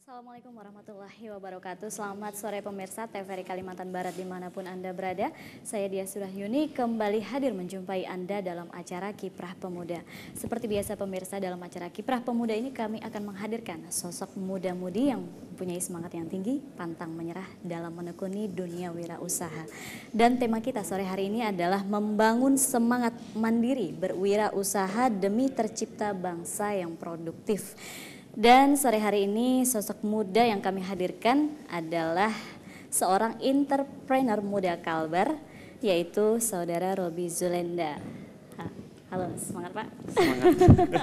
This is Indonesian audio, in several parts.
Assalamualaikum warahmatullahi wabarakatuh. Selamat sore pemirsa TVRI Kalimantan Barat dimanapun Anda berada. Saya Dia Surahyuni kembali hadir menjumpai Anda dalam acara Kiprah Pemuda. Seperti biasa pemirsa, dalam acara Kiprah Pemuda ini kami akan menghadirkan sosok muda-mudi yang mempunyai semangat yang tinggi, pantang menyerah dalam menekuni dunia wirausaha. Dan tema kita sore hari ini adalah membangun semangat mandiri berwirausaha demi tercipta bangsa yang produktif. Dan sore hari ini sosok muda yang kami hadirkan adalah seorang entrepreneur muda Kalbar, yaitu saudara Roby Zulenda. Halo, semangat Pak. Semangat.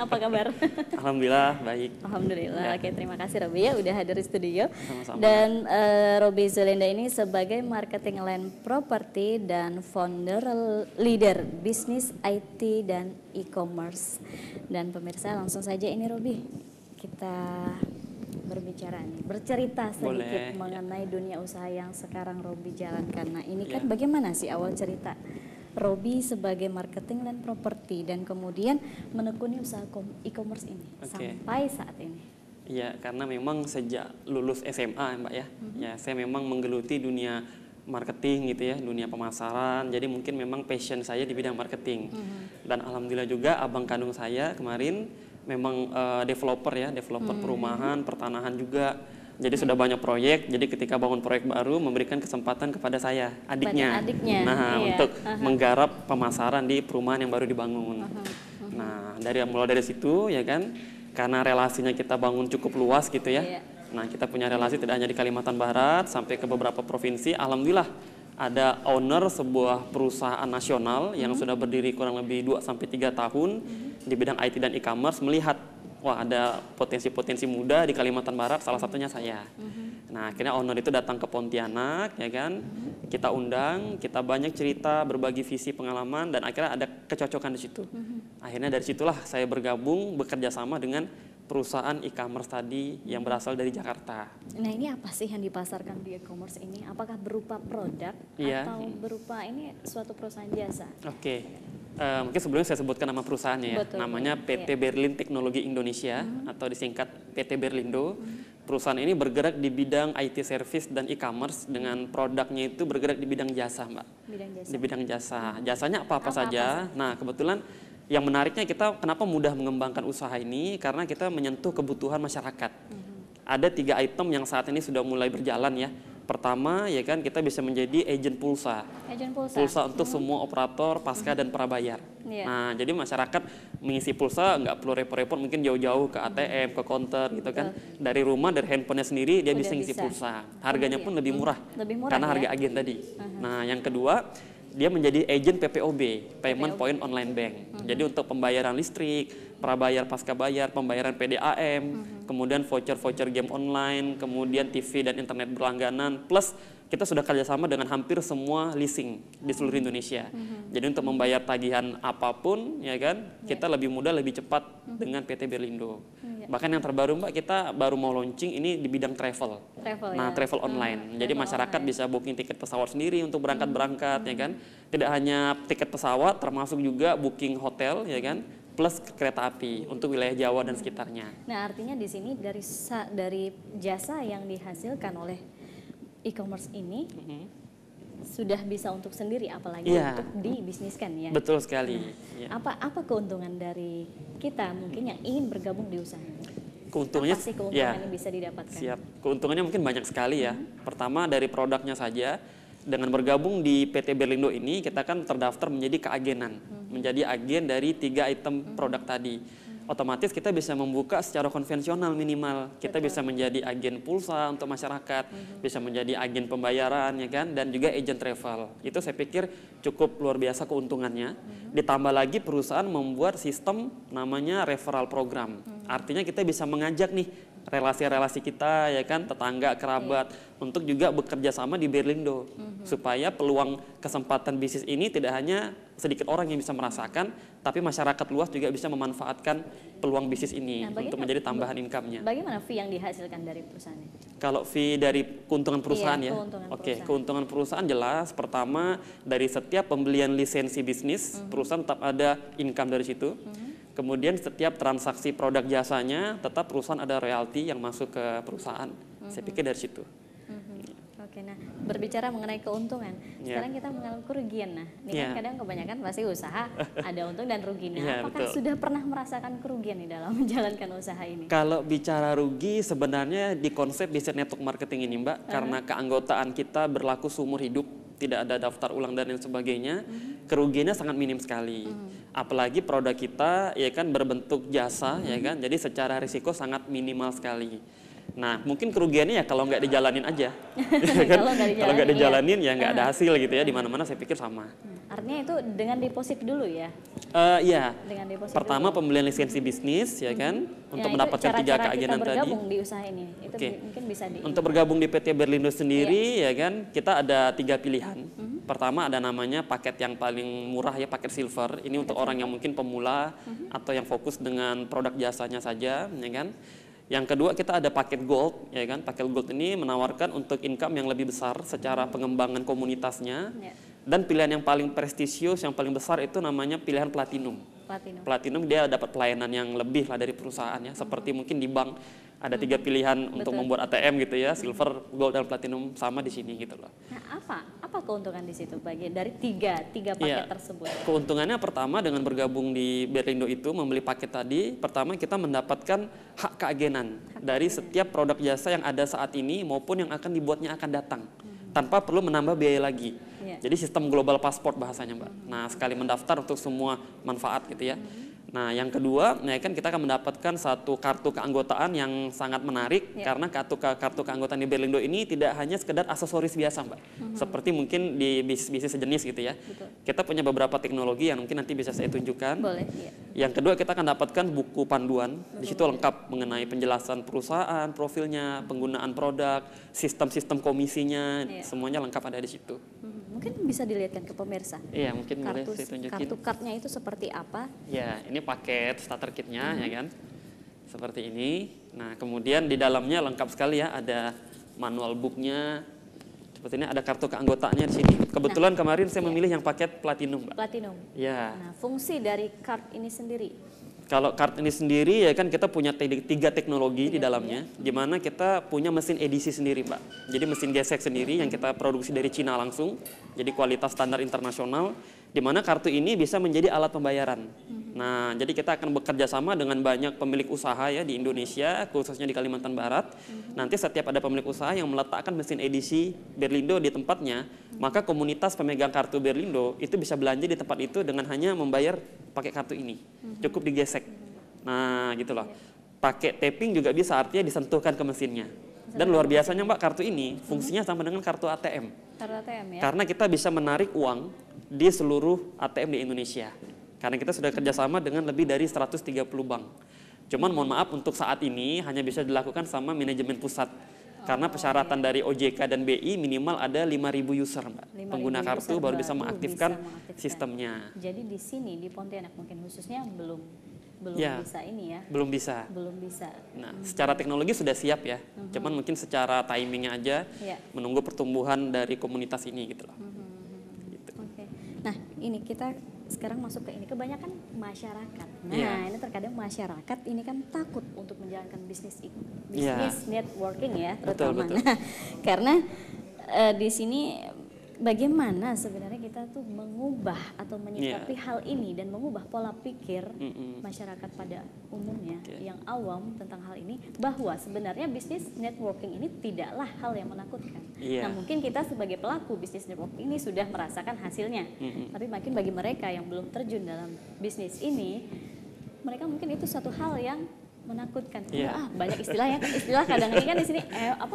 Apa kabar? Alhamdulillah baik. Alhamdulillah. Ya. Oke, terima kasih Roby ya udah hadir di studio. Sama-sama. Dan Roby Zulenda ini sebagai marketing land property dan founder leader bisnis IT dan e-commerce. Dan pemirsa langsung saja ini Roby, kita berbicara nih, bercerita sedikit Boleh. mengenai dunia usaha yang sekarang Roby jalankan. Nah ini kan Ya. bagaimana sih awal cerita Roby sebagai marketing dan properti dan kemudian menekuni usaha e-commerce ini sampai saat ini? Iya, karena memang sejak lulus SMA Mbak ya, ya saya memang menggeluti dunia marketing gitu ya, dunia pemasaran. Jadi mungkin memang passion saya di bidang marketing. Dan alhamdulillah juga abang kandung saya kemarin memang developer ya, developer perumahan, pertanahan juga. Jadi sudah banyak proyek, jadi ketika bangun proyek baru memberikan kesempatan kepada saya, adiknya. Nah, iya. untuk menggarap pemasaran di perumahan yang baru dibangun. Nah, mulai dari situ ya kan, karena relasinya kita bangun cukup luas gitu ya. Iya. Nah, kita punya relasi tidak hanya di Kalimantan Barat, sampai ke beberapa provinsi. Alhamdulillah ada owner sebuah perusahaan nasional yang sudah berdiri kurang lebih 2-3 tahun di bidang IT dan e-commerce, melihat wah ada potensi-potensi muda di Kalimantan Barat, salah satunya saya. Nah, akhirnya owner itu datang ke Pontianak ya kan. Kita undang, kita banyak cerita, berbagi visi pengalaman, dan akhirnya ada kecocokan di situ. Akhirnya dari situlah saya bergabung bekerja sama dengan perusahaan e-commerce tadi yang berasal dari Jakarta. Nah ini apa sih yang dipasarkan di e-commerce ini? Apakah berupa produk Iya. atau berupa ini suatu perusahaan jasa? Oke, mungkin sebelumnya saya sebutkan nama perusahaannya ya. Betul, Namanya PT Berlin Teknologi Indonesia atau disingkat PT Berlindo. Perusahaan ini bergerak di bidang IT service dan e-commerce, dengan produknya itu bergerak di bidang jasa, Mbak. Bidang jasa. Di bidang jasa. Jasanya apa-apa Apa-apa saja. Nah, kebetulan yang menariknya kita kenapa mudah mengembangkan usaha ini, karena kita menyentuh kebutuhan masyarakat. Ada 3 item yang saat ini sudah mulai berjalan ya. Pertama ya kan, kita bisa menjadi agen pulsa. Agen pulsa. Pulsa untuk semua operator pasca dan prabayar. Iya. Nah, jadi masyarakat mengisi pulsa nggak perlu repot-repot mungkin jauh-jauh ke ATM, ke counter gitu kan. Dari rumah, dari handphonenya sendiri dia Udah bisa ngisi bisa. pulsa. Harganya pun lebih murah. Lebih murah karena ya? harga agen tadi. Nah, yang kedua, dia menjadi agen PPOB, Payment PPOB. Point Online Bank. Jadi untuk pembayaran listrik, prabayar pasca bayar, pembayaran PDAM, kemudian voucher-voucher game online, kemudian TV dan internet berlangganan, plus kita sudah kerjasama dengan hampir semua leasing di seluruh Indonesia. Jadi untuk membayar tagihan apapun, ya kan, kita lebih mudah, lebih cepat dengan PT Berlindo. Bahkan yang terbaru Mbak, kita baru mau launching ini di bidang travel. Ya. Travel online. Jadi travel masyarakat online. bisa booking tiket pesawat sendiri untuk berangkat-berangkat, ya kan. Tidak hanya tiket pesawat, termasuk juga booking hotel, ya kan, plus kereta api untuk wilayah Jawa dan sekitarnya. Nah artinya di sini dari jasa yang dihasilkan oleh e-commerce ini sudah bisa untuk sendiri, apalagi Iya. untuk dibisniskan ya. Betul sekali. Ya. Apa keuntungan dari kita mungkin yang ingin bergabung di usaha ini? Keuntungannya, Apa sih keuntungan ya, yang bisa didapatkan? siap. Keuntungannya mungkin banyak sekali ya. Pertama dari produknya saja. Dengan bergabung di PT Berlindo ini, kita kan terdaftar menjadi keagenan, menjadi agen dari 3 item produk tadi. Otomatis kita bisa membuka secara konvensional minimal. Kita bisa menjadi agen pulsa untuk masyarakat, bisa menjadi agen pembayaran ya kan, dan juga agent travel. Itu saya pikir cukup luar biasa keuntungannya. Ditambah lagi perusahaan membuat sistem namanya referral program. Artinya kita bisa mengajak nih relasi-relasi kita ya kan, tetangga, kerabat untuk juga bekerja sama di Berlindo supaya peluang kesempatan bisnis ini tidak hanya sedikit orang yang bisa merasakan, tapi masyarakat luas juga bisa memanfaatkan peluang bisnis ini untuk menjadi tambahan income-nya. Bagaimana fee yang dihasilkan dari perusahaan ini? Kalau fee dari keuntungan perusahaan Iya, ya, keuntungan oke, perusahaan. keuntungan perusahaan jelas. Pertama, dari setiap pembelian lisensi bisnis, perusahaan tetap ada income dari situ. Kemudian setiap transaksi produk jasanya tetap perusahaan ada royalti yang masuk ke perusahaan. Saya pikir dari situ. Oke, nah berbicara mengenai keuntungan, sekarang kita mengalami kerugian. Nah, ini kan kadang kebanyakan pasti usaha ada untung dan rugi. Nah, apakah sudah pernah merasakan kerugian di dalam menjalankan usaha ini? Kalau bicara rugi, sebenarnya di konsep bisnis network marketing ini, Mbak, karena keanggotaan kita berlaku seumur hidup, tidak ada daftar ulang dan lain sebagainya, kerugiannya sangat minim sekali. Apalagi produk kita ya kan berbentuk jasa, ya kan, jadi secara risiko sangat minimal sekali. Nah, mungkin kerugiannya ya kalau nggak dijalanin aja. Kalau nggak dijalanin ya nggak ada hasil gitu ya, di mana-mana saya pikir sama. Artinya itu dengan deposit dulu ya? Iya. Dengan deposit pertama dulu. pembelian lisensi bisnis ya kan, untuk mendapatkan 3 keagenan tadi. Bergabung di usaha ini, itu mungkin bisa di. Untuk bergabung di PT Berlindo sendiri ya kan, kita ada 3 pilihan. Pertama ada namanya paket yang paling murah ya, paket silver. Ini untuk orang yang mungkin pemula atau yang fokus dengan produk jasanya saja, ya kan. Yang kedua kita ada paket gold, ya kan. Paket gold ini menawarkan untuk income yang lebih besar secara pengembangan komunitasnya. Dan pilihan yang paling prestisius, yang paling besar itu namanya pilihan platinum. Platinum dia dapat pelayanan yang lebih lah dari perusahaan ya. Seperti mungkin di bank ada 3 pilihan untuk membuat ATM gitu ya, silver, gold dan platinum, sama di sini gitu loh. Nah, apa keuntungan di situ bagian dari tiga paket tersebut? Keuntungannya pertama dengan bergabung di Berlindo itu membeli paket tadi, pertama kita mendapatkan hak keagenan dari setiap produk jasa yang ada saat ini maupun yang akan dibuatnya akan datang. Tanpa perlu menambah biaya lagi. Jadi sistem global passport bahasanya, Mbak. Nah, sekali mendaftar untuk semua manfaat gitu ya. Nah, yang kedua, ya kan kita akan mendapatkan satu kartu keanggotaan yang sangat menarik karena kartu keanggotaan di Berlindo ini tidak hanya sekedar aksesoris biasa, Mbak. Seperti mungkin di bisnis sejenis gitu ya. Kita punya beberapa teknologi yang mungkin nanti bisa saya tunjukkan. Boleh, Yang kedua, kita akan dapatkan buku panduan. Di situ lengkap mengenai penjelasan perusahaan, profilnya, penggunaan produk, sistem-sistem komisinya, semuanya lengkap ada di situ. Mungkin bisa dilihatkan ke pemirsa. Iya, mungkin boleh saya tunjukin. Kartu cardnya itu seperti apa? Ya, ini paket starter kitnya ya kan, seperti ini. Nah, kemudian di dalamnya lengkap sekali ya, ada manual booknya. Seperti ini ada kartu keanggotaannya di sini. Kebetulan kemarin saya memilih yang paket platinum, Mbak. Platinum. Ya. Nah, fungsi dari card ini sendiri. Kalau card ini sendiri ya kan kita punya 3 teknologi di dalamnya, di mana kita punya mesin edisi sendiri, Mbak. Jadi mesin gesek sendiri yang kita produksi dari Cina langsung, jadi kualitas standar internasional, di mana kartu ini bisa menjadi alat pembayaran. Nah, jadi kita akan bekerja sama dengan banyak pemilik usaha ya di Indonesia, khususnya di Kalimantan Barat. Nanti setiap ada pemilik usaha yang meletakkan mesin edisi Berlindo di tempatnya, maka komunitas pemegang kartu Berlindo itu bisa belanja di tempat itu dengan hanya membayar pakai kartu ini. Cukup digesek. Nah, gitu loh. Pakai tapping juga bisa, artinya disentuhkan ke mesinnya. Dan luar biasanya, Mbak, kartu ini fungsinya sama dengan kartu ATM. Kartu ATM ya. Karena kita bisa menarik uang di seluruh ATM di Indonesia. Karena kita sudah kerjasama dengan lebih dari 130 bank. Cuman mohon maaf untuk saat ini hanya bisa dilakukan sama manajemen pusat. Karena persyaratan dari OJK dan BI minimal ada 5.000 user, Mbak. Pengguna kartu baru bisa mengaktifkan sistemnya. Jadi di sini di Pontianak mungkin khususnya belum bisa ini ya. Belum bisa. Belum bisa. Nah, secara teknologi sudah siap ya. Cuman mungkin secara timingnya aja menunggu pertumbuhan dari komunitas ini gitu loh. Gitu. Oke. Nah, ini kita sekarang masuk ke ini, kebanyakan masyarakat. Nah, ini terkadang masyarakat ini kan takut untuk menjalankan bisnis networking ya, terutama. Betul. Nah, karena di sini bagaimana sebenarnya kita tuh mengubah atau menyikapi hal ini dan mengubah pola pikir masyarakat pada umumnya yang awam tentang hal ini, bahwa sebenarnya bisnis networking ini tidaklah hal yang menakutkan. Nah, mungkin kita sebagai pelaku bisnis networking ini sudah merasakan hasilnya, tapi makin bagi mereka yang belum terjun dalam bisnis ini, mereka mungkin itu satu hal yang menakutkan. Banyak istilah ya, istilah kadang ini kan di sini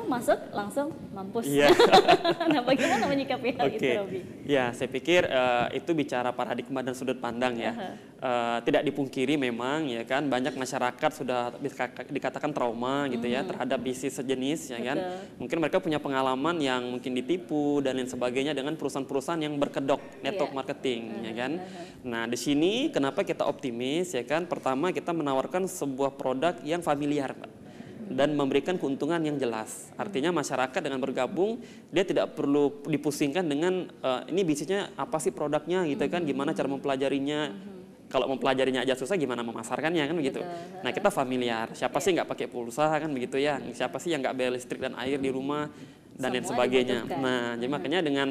masuk langsung mampus. Nah, bagaimana menyikapi hal itu, Robi? Ya, saya pikir itu bicara paradigma dan sudut pandang ya. Tidak dipungkiri memang ya kan banyak masyarakat sudah dikatakan trauma gitu ya terhadap bisnis sejenis ya kan. Mungkin mereka punya pengalaman yang mungkin ditipu dan lain sebagainya dengan perusahaan-perusahaan yang berkedok network marketing ya kan. Nah, di sini kenapa kita optimis ya kan? Pertama, kita menawarkan sebuah produk yang familiar, Pak, dan memberikan keuntungan yang jelas. Artinya masyarakat dengan bergabung dia tidak perlu dipusingkan dengan ini bisnisnya apa sih produknya gitu kan, gimana cara mempelajarinya. kalau mempelajarinya aja susah, gimana memasarkannya kan begitu. Betul. Nah, kita familiar. Siapa sih nggak pakai pulsa kan begitu ya? Siapa sih yang nggak bayar listrik dan air di rumah dan lain Semua sebagainya. dibutuhkan. Nah, jadi makanya dengan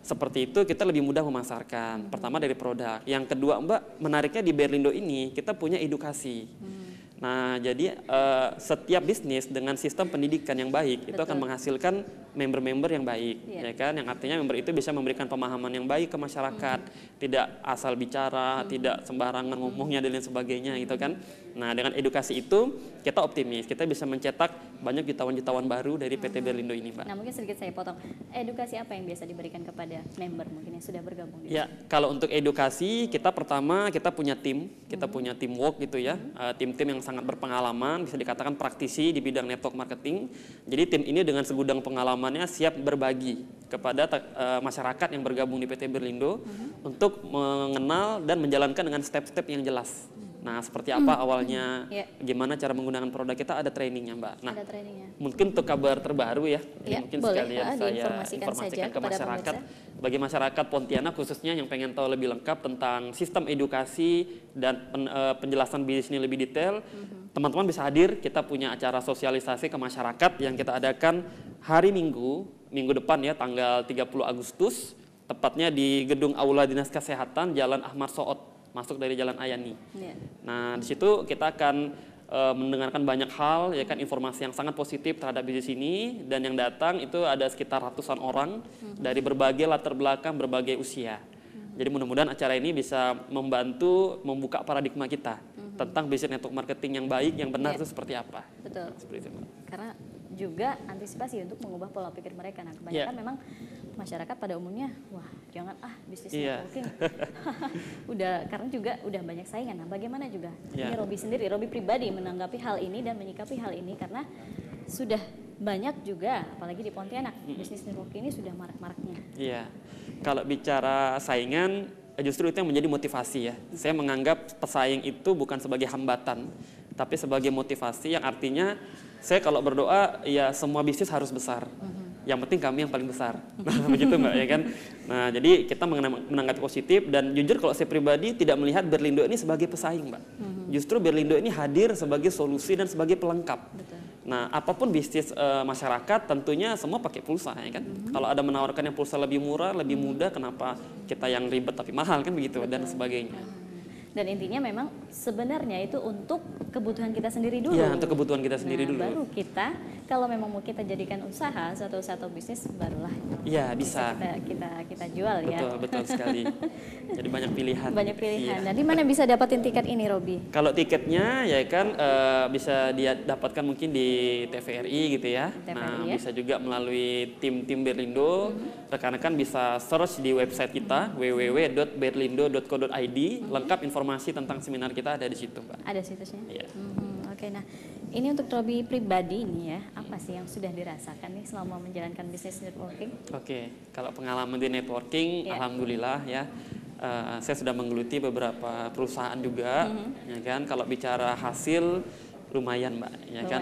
seperti itu kita lebih mudah memasarkan. Pertama dari produk. Yang kedua, Mbak, menariknya di Berlindo ini kita punya edukasi. Nah, jadi setiap bisnis dengan sistem pendidikan yang baik itu akan menghasilkan member-member yang baik, ya kan? Yang artinya member itu bisa memberikan pemahaman yang baik ke masyarakat, tidak asal bicara, tidak sembarangan ngomongnya dan lain sebagainya, gitu kan? Nah, dengan edukasi itu kita optimis, kita bisa mencetak banyak jutawan-jutawan baru dari PT Berlindo ini, Mbak. Nah, mungkin sedikit saya potong. Edukasi apa yang biasa diberikan kepada member mungkin yang sudah bergabung? Ya, kalau untuk edukasi kita pertama kita punya tim, kita punya teamwork gitu ya, tim-tim yang sangat berpengalaman, bisa dikatakan praktisi di bidang network marketing. Jadi tim ini dengan segudang pengalamannya siap berbagi kepada masyarakat yang bergabung di PT Berlindo untuk mengenal dan menjalankan dengan step-step yang jelas. Nah, seperti apa awalnya, gimana cara menggunakan produk kita, ada trainingnya, Mbak. Nah, Ada trainingnya. mungkin untuk kabar terbaru ya, mungkin boleh, sekalian saya diinformasikan saja informasikan ke kepada masyarakat. pemirsa. Bagi masyarakat Pontianak khususnya yang pengen tahu lebih lengkap tentang sistem edukasi dan penjelasan bisnis ini lebih detail, teman-teman bisa hadir. Kita punya acara sosialisasi ke masyarakat yang kita adakan hari Minggu depan ya, tanggal 30 Agustus, tepatnya di Gedung Aula Dinas Kesehatan, Jalan Ahmad Soot, masuk dari Jalan Ayani. Nah, di situ kita akan mendengarkan banyak hal, ya kan, informasi yang sangat positif terhadap bisnis ini, dan yang datang itu ada sekitar ratusan orang dari berbagai latar belakang, berbagai usia. Jadi mudah-mudahan acara ini bisa membantu membuka paradigma kita tentang bisnis network marketing yang baik, yang benar itu seperti apa. Betul. Seperti itu, Mbak. Karena juga antisipasi untuk mengubah pola pikir mereka. Nah, kebanyakan memang masyarakat pada umumnya, wah jangan bisnis networking. Udah, karena juga udah banyak saingan. Nah, bagaimana juga ini Robi sendiri, Robi pribadi menanggapi hal ini dan menyikapi hal ini, karena sudah banyak juga, apalagi di Pontianak, bisnis networking ini sudah marak-maraknya. Iya, kalau bicara saingan, justru itu yang menjadi motivasi ya. Saya menganggap pesaing itu bukan sebagai hambatan, tapi sebagai motivasi, yang artinya saya kalau berdoa ya semua bisnis harus besar. Yang penting kami yang paling besar. Nah, begitu Mbak, ya kan. Nah, jadi kita menanggapi positif, dan jujur kalau saya pribadi tidak melihat Berlindo ini sebagai pesaing, Mbak. Justru Berlindo ini hadir sebagai solusi dan sebagai pelengkap. Betul. Nah, apapun bisnis masyarakat tentunya semua pakai pulsa, ya kan. Kalau ada menawarkan yang pulsa lebih murah, lebih mudah, kenapa kita yang ribet tapi mahal kan begitu. Betul. Dan sebagainya. Dan intinya memang sebenarnya itu untuk kebutuhan kita sendiri dulu. Iya, untuk kebutuhan kita sendiri dulu. Baru kita, kalau memang mau kita jadikan usaha, suatu bisnis, barulah. Iya, bisa. Kita jual ya. Betul sekali. Jadi banyak pilihan. Banyak pilihan. Nah, di mana bisa dapatin tiket ini, Robi? Kalau tiketnya ya kan bisa dia dapatkan mungkin di TVRI gitu ya. Nah, bisa juga melalui tim Berlindo. Rekan-rekan bisa search di website kita www.berlindo.co.id. Lengkap informasi tentang seminar kita ada di situ, Mbak. Ada situsnya? Iya. Oke, nah ini untuk Robi pribadi ini ya, apa sih yang sudah dirasakan nih selama menjalankan bisnis networking? Oke, kalau pengalaman di networking, alhamdulillah ya, saya sudah menggeluti beberapa perusahaan juga, ya kan. Kalau bicara hasil lumayan, Mbak, ya kan,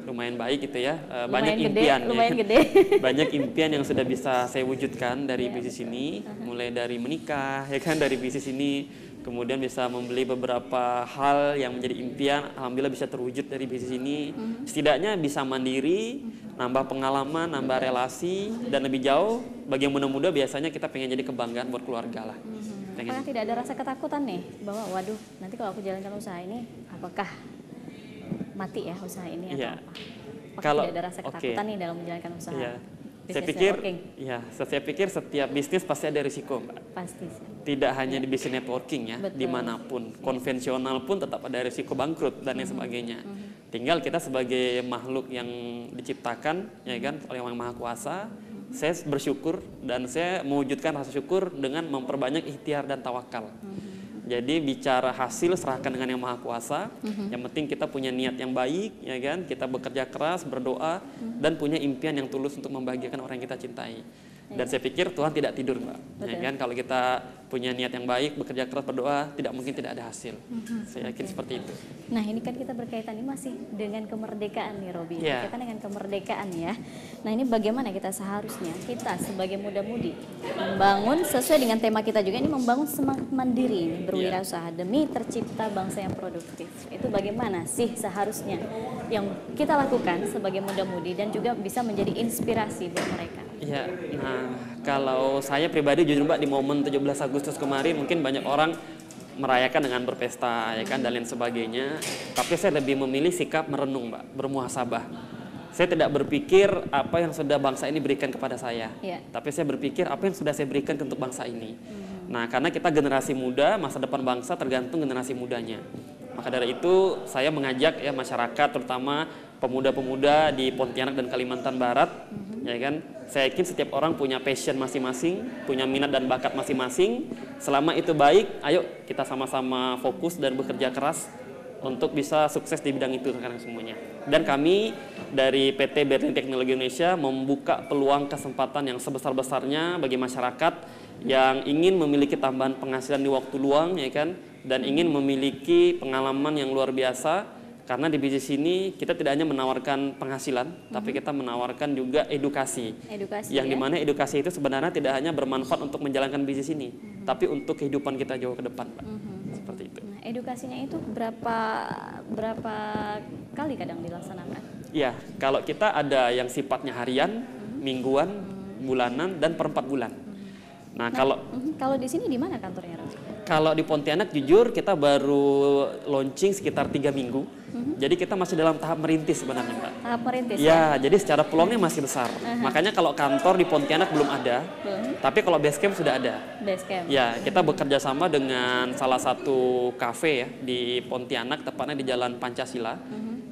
lumayan baik gitu ya. Banyak impian, lumayan gede. Banyak impian yang sudah bisa saya wujudkan dari bisnis ini, mulai dari menikah, ya kan, dari bisnis ini. Kemudian bisa membeli beberapa hal yang menjadi impian, alhamdulillah bisa terwujud dari bisnis ini. Setidaknya bisa mandiri, nambah pengalaman, nambah relasi, dan lebih jauh bagi yang muda-muda biasanya kita pengen jadi kebanggaan buat keluarga lah. Apakah tidak ada rasa ketakutan nih bahwa waduh nanti kalau aku jalankan usaha ini apakah mati ya usaha ini atau apa? Apakah tidak ada rasa ketakutan nih dalam menjalankan usaha? Saya pikir setiap bisnis pasti ada risiko, Mbak. Pasti. Tidak hanya di bisnis networking ya, dimanapun, konvensional pun tetap ada risiko bangkrut dan lain sebagainya. Tinggal kita sebagai makhluk yang diciptakan, ya kan, oleh Yang Maha Kuasa, saya bersyukur dan saya mewujudkan rasa syukur dengan memperbanyak ikhtiar dan tawakal. Jadi bicara hasil serahkan dengan Yang Maha Kuasa. Yang penting kita punya niat yang baik, ya kan? Kita bekerja keras, berdoa, dan punya impian yang tulus untuk membahagiakan orang yang kita cintai. Dan saya pikir Tuhan tidak tidur, Mbak. Ya kan, kalau kita punya niat yang baik, bekerja keras, berdoa, tidak mungkin tidak ada hasil. Saya yakin seperti itu. Nah, ini kan kita berkaitan ini masih dengan kemerdekaan nih, Robi. Yeah. Berkaitan dengan kemerdekaan ya. Nah, ini bagaimana kita seharusnya kita sebagai muda-mudi membangun sesuai dengan tema kita juga ini, membangun semangat mandiri, berwirausaha demi tercipta bangsa yang produktif. Itu bagaimana sih seharusnya yang kita lakukan sebagai muda-mudi dan juga bisa menjadi inspirasi buat mereka? Ya, nah kalau saya pribadi jujur Mbak, di momen 17 Agustus kemarin mungkin banyak orang merayakan dengan berpesta ya kan dan lain sebagainya. Tapi saya lebih memilih sikap merenung, Mbak, bermuhasabah. Saya tidak berpikir apa yang sudah bangsa ini berikan kepada saya. Tapi saya berpikir apa yang sudah saya berikan untuk bangsa ini. Nah, karena kita generasi muda, masa depan bangsa tergantung generasi mudanya. Maka dari itu saya mengajak ya masyarakat, terutama pemuda-pemuda di Pontianak dan Kalimantan Barat, ya kan. Saya yakin setiap orang punya passion masing-masing, punya minat dan bakat masing-masing. Selama itu baik, ayo kita sama-sama fokus dan bekerja keras untuk bisa sukses di bidang itu sekarang semuanya. Dan kami dari PT Berlin Teknologi Indonesia membuka peluang kesempatan yang sebesar-besarnya bagi masyarakat yang ingin memiliki tambahan penghasilan di waktu luang, ya kan, dan ingin memiliki pengalaman yang luar biasa. Karena di bisnis ini kita tidak hanya menawarkan penghasilan, tapi kita menawarkan juga edukasi. Yang dimana edukasi itu sebenarnya tidak hanya bermanfaat untuk menjalankan bisnis ini, tapi untuk kehidupan kita jauh ke depan, Pak. Seperti itu. Nah, edukasinya itu berapa kali kadang dilaksanakan? Ya, kalau kita ada yang sifatnya harian, mingguan, bulanan, dan per 4 bulan. Nah, kalau di sini di mana kantornya, Robi? Kalau di Pontianak jujur kita baru launching sekitar 3 minggu. Jadi kita masih dalam tahap merintis sebenarnya, Mbak. Tahap merintis ya? Jadi secara peluangnya masih besar. Makanya kalau kantor di Pontianak belum ada, tapi kalau basecamp sudah ada. Basecamp. Ya, kita bekerja sama dengan salah satu kafe ya di Pontianak, tepatnya di Jalan Pancasila.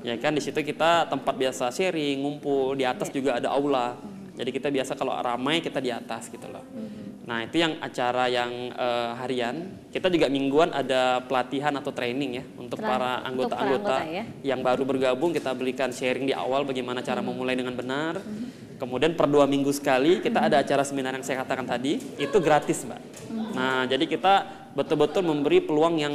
Ya kan, di situ kita tempat biasa sharing, ngumpul, di atas juga ada aula. Jadi kita biasa kalau ramai kita di atas gitu loh. Nah, itu yang acara yang harian. Kita juga mingguan ada pelatihan atau training ya untuk para anggota-anggota yang baru bergabung. Kita berikan sharing di awal bagaimana cara memulai dengan benar. Kemudian per 2 minggu sekali kita ada acara seminar yang saya katakan tadi, itu gratis, Mbak. Nah, jadi kita betul-betul memberi peluang yang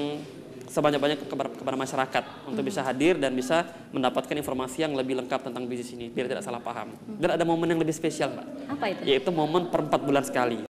sebanyak-banyak kepada masyarakat untuk bisa hadir dan bisa mendapatkan informasi yang lebih lengkap tentang bisnis ini biar tidak salah paham. Dan ada momen yang lebih spesial, Mbak. Apa itu? Yaitu momen per 4 bulan sekali.